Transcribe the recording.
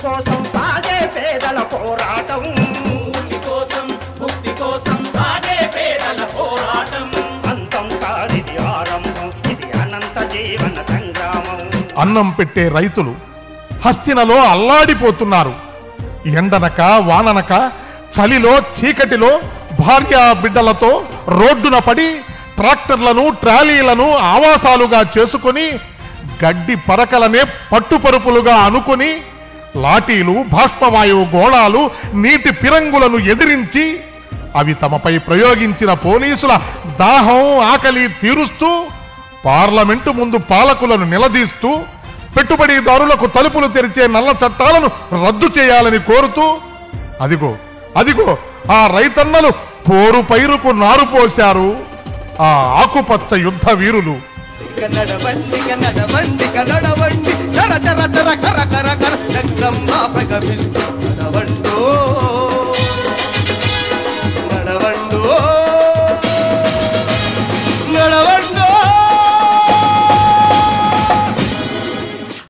కోసం సాగే పేదల పోరాటం, ముక్తి కోసం సాగే పేదల పోరాటం. అంతం కాదిది ఆరంభం, ఇది అనంత జీవన సంగ్రామం. అన్నం పెట్టే రైతులు హస్తినలో అల్లాడిపోతున్నారు. ఎండనక వాననక చలిలో చీకటిలో భార్యా బిడ్డలతో రోడ్డున పడి ట్రాక్టర్లను ట్రాలీలను ఆవాసాలుగా చేసుకుని గడ్డి పరకలనే పట్టుపరుపులుగా అనుకుని లాఠీలు బాష్పవాయువు గోళాలు నీటి పిరంగులను ఎదిరించి అవి తమపై ప్రయోగించిన పోలీసుల దాహం ఆకలి తీరుస్తూ పార్లమెంటు ముందు పాలకులను నిలదీస్తూ పెట్టుబడిదారులకు తలుపులు తెరిచే నల్ల చట్టాలను రద్దు చేయాలని కోరుతూ అదిగో అదిగో ఆ రైతన్నలు పోరు పైరుకు నారు పోశారు, ఆ ఆకుపచ్చ యుద్ధ వీరులు. నడవండి నడవండి నడవండి చర చర చర కర కర కర ప్రగమిస్తూ